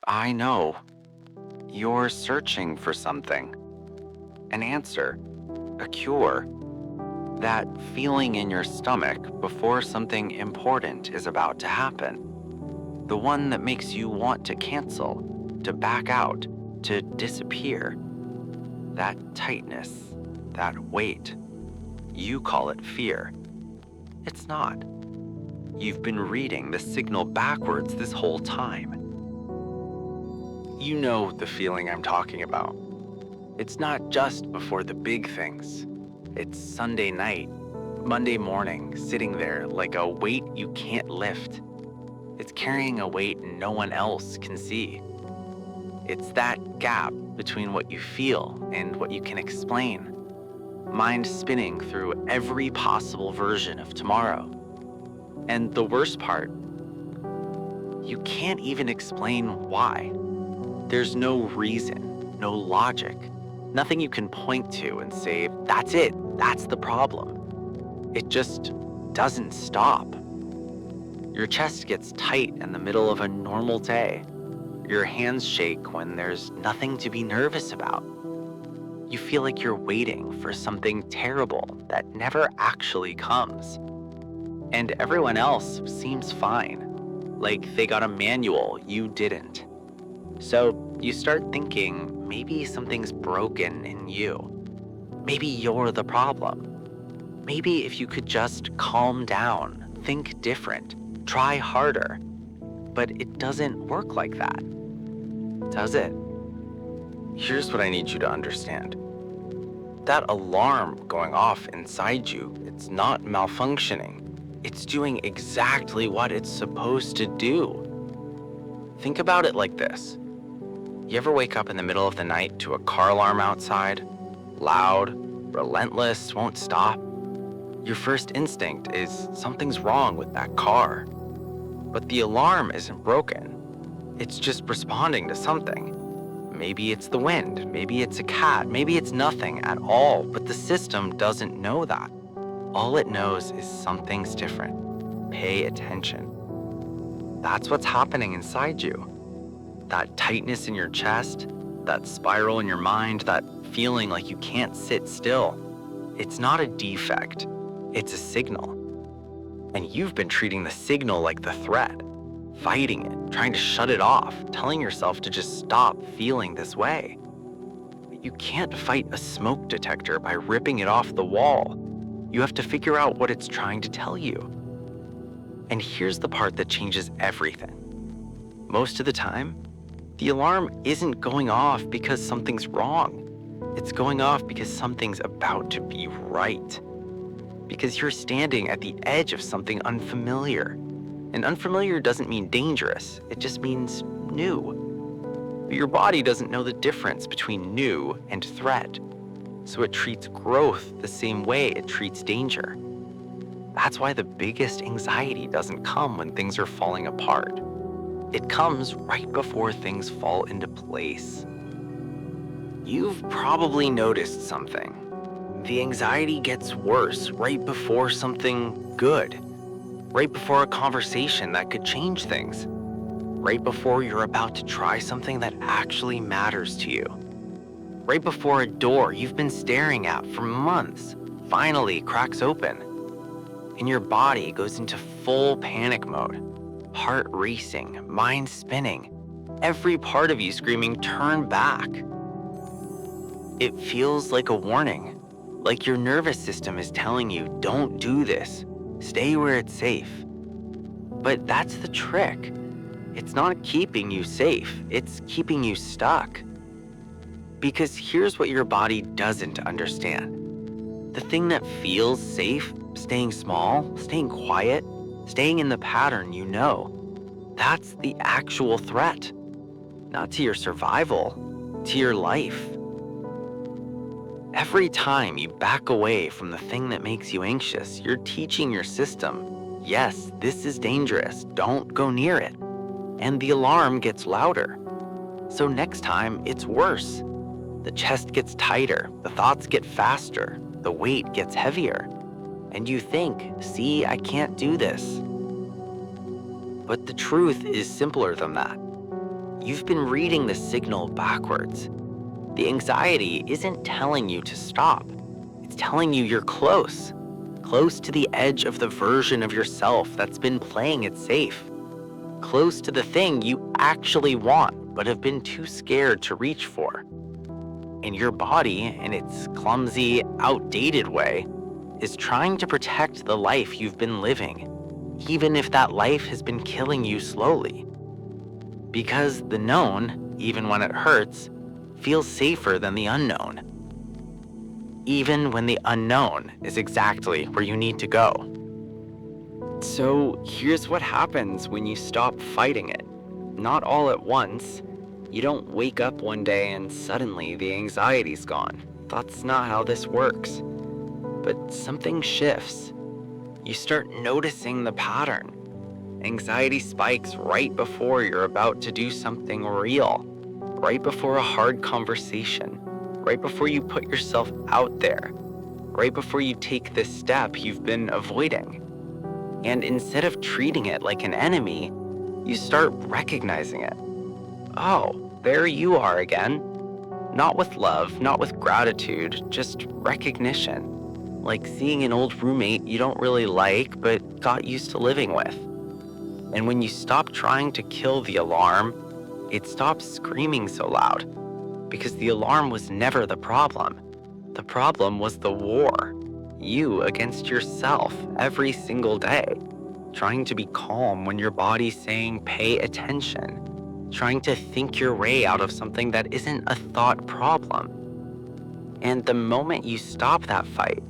I know. You're searching for something. An answer. A cure. That feeling in your stomach before something important is about to happen. The one that makes you want to cancel, to back out, to disappear. That tightness, that weight. You call it fear. It's not. You've been reading the signal backwards this whole time. You know the feeling I'm talking about. It's not just before the big things. It's Sunday night, Monday morning, sitting there like a weight you can't lift. It's carrying a weight no one else can see. It's that gap between what you feel and what you can explain. Mind spinning through every possible version of tomorrow. And the worst part, you can't even explain why. There's no reason, no logic, nothing you can point to and say, that's it, that's the problem. It just doesn't stop. Your chest gets tight in the middle of a normal day. Your hands shake when there's nothing to be nervous about. You feel like you're waiting for something terrible that never actually comes. And everyone else seems fine, like they got a manual you didn't. So you start thinking maybe something's broken in you. Maybe you're the problem. Maybe if you could just calm down, think different, try harder. But it doesn't work like that, does it? Here's what I need you to understand. That alarm going off inside you, it's not malfunctioning. It's doing exactly what it's supposed to do. Think about it like this. You ever wake up in the middle of the night to a car alarm outside? Loud, relentless, won't stop. Your first instinct is something's wrong with that car. But the alarm isn't broken. It's just responding to something. Maybe it's the wind, maybe it's a cat, maybe it's nothing at all, but the system doesn't know that. All it knows is something's different. Pay attention. That's what's happening inside you. That tightness in your chest, that spiral in your mind, that feeling like you can't sit still. It's not a defect, it's a signal. And you've been treating the signal like the threat, fighting it, trying to shut it off, telling yourself to just stop feeling this way. But you can't fight a smoke detector by ripping it off the wall. You have to figure out what it's trying to tell you. And here's the part that changes everything. Most of the time, the alarm isn't going off because something's wrong. It's going off because something's about to be right. Because you're standing at the edge of something unfamiliar. And unfamiliar doesn't mean dangerous, it just means new. But your body doesn't know the difference between new and threat. So it treats growth the same way it treats danger. That's why the biggest anxiety doesn't come when things are falling apart. It comes right before things fall into place. You've probably noticed something. The anxiety gets worse right before something good. Right before a conversation that could change things. Right before you're about to try something that actually matters to you. Right before a door you've been staring at for months finally cracks open. And your body goes into full panic mode. Heart racing, mind spinning, every part of you screaming, turn back. It feels like a warning, like your nervous system is telling you, don't do this, stay where it's safe. But that's the trick. It's not keeping you safe, it's keeping you stuck. Because here's what your body doesn't understand. The thing that feels safe, staying small, staying quiet, staying in the pattern you know, that's the actual threat. Not to your survival, to your life. Every time you back away from the thing that makes you anxious, you're teaching your system, yes, this is dangerous, don't go near it. And the alarm gets louder. So next time, it's worse. The chest gets tighter, the thoughts get faster, the weight gets heavier. And you think, see, I can't do this. But the truth is simpler than that. you've been reading the signal backwards. The anxiety isn't telling you to stop. It's telling you you're close to the edge of the version of yourself that's been playing it safe, close to the thing you actually want but have been too scared to reach for. And your body, in its clumsy, outdated way, is trying to protect the life you've been living, even if that life has been killing you slowly. Because the known, even when it hurts, feels safer than the unknown, even when the unknown is exactly where you need to go. So here's what happens when you stop fighting it. Not all at once. You don't wake up one day and suddenly the anxiety's gone. That's not how this works. But something shifts. You start noticing the pattern. Anxiety spikes right before you're about to do something real, right before a hard conversation, right before you put yourself out there, right before you take this step you've been avoiding. And instead of treating it like an enemy, you start recognizing it. Oh, there you are again. Not with love, not with gratitude, just recognition. Like seeing an old roommate you don't really like but got used to living with. And when you stop trying to kill the alarm, it stops screaming so loud, because the alarm was never the problem. The problem was the war. You against yourself every single day, trying to be calm when your body's saying pay attention, trying to think your way out of something that isn't a thought problem. And the moment you stop that fight,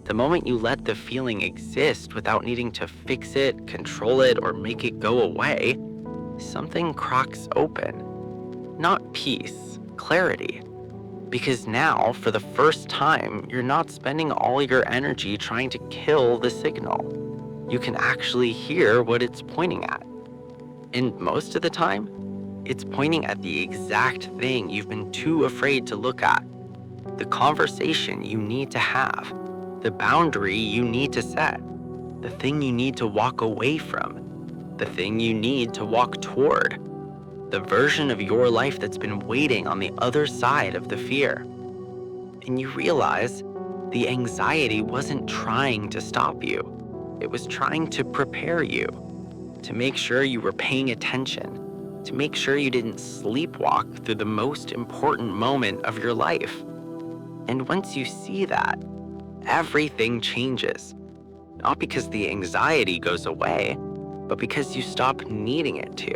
the moment you let the feeling exist without needing to fix it, control it, or make it go away, something cracks open. Not peace, clarity. Because now, for the first time, you're not spending all your energy trying to kill the signal. You can actually hear what it's pointing at. And most of the time, it's pointing at the exact thing you've been too afraid to look at. The conversation you need to have. The boundary you need to set. The thing you need to walk away from. The thing you need to walk toward. The version of your life that's been waiting on the other side of the fear. And you realize the anxiety wasn't trying to stop you. It was trying to prepare you, to make sure you were paying attention, to make sure you didn't sleepwalk through the most important moment of your life. And once you see that, everything changes. Not because the anxiety goes away, but because you stop needing it to.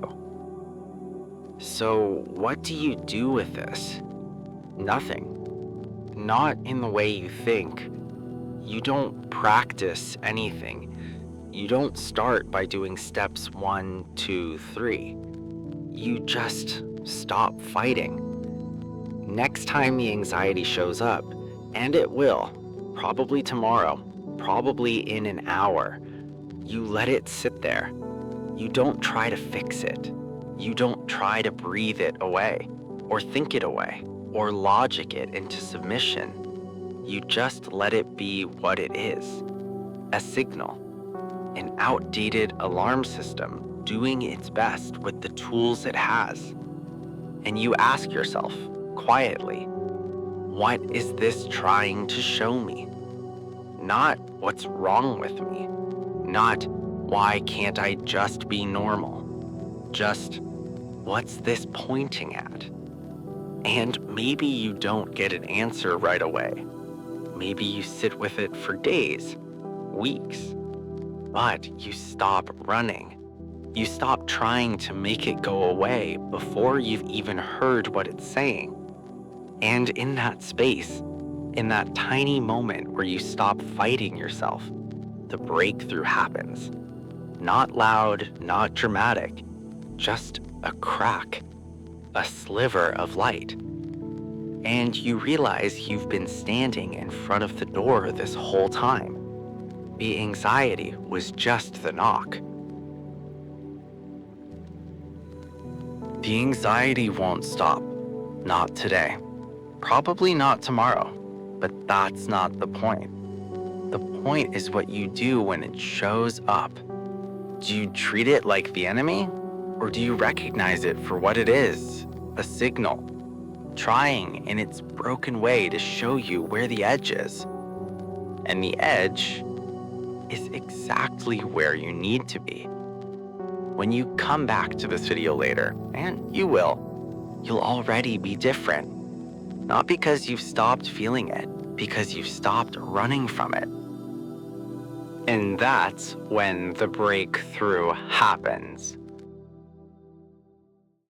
So what do you do with this? Nothing. Not in the way you think. You don't practice anything. You don't start by doing steps 1, 2, 3. You just stop fighting. Next time the anxiety shows up, and it will, probably tomorrow, probably in an hour, you let it sit there. You don't try to fix it. You don't try to breathe it away, or think it away, or logic it into submission. You just let it be what it is. A signal. An outdated alarm system doing its best with the tools it has. And you ask yourself, quietly, what is this trying to show me? Not what's wrong with me. Not why can't I just be normal. Just what's this pointing at? And maybe you don't get an answer right away. Maybe you sit with it for days, weeks. But you stop running. You stop trying to make it go away before you've even heard what it's saying. And in that space, in that tiny moment where you stop fighting yourself, the breakthrough happens. Not loud, not dramatic, just a crack, a sliver of light. And you realize you've been standing in front of the door this whole time. The anxiety was just the knock. The anxiety won't stop. Not today. Probably not tomorrow. But that's not the point. The point is what you do when it shows up. Do you treat it like the enemy? Or do you recognize it for what it is? A signal, trying in its broken way to show you where the edge is. And the edge is exactly where you need to be. When you come back to this video later, and you will, you'll already be different. Not because you've stopped feeling it, because you've stopped running from it. And that's when the breakthrough happens.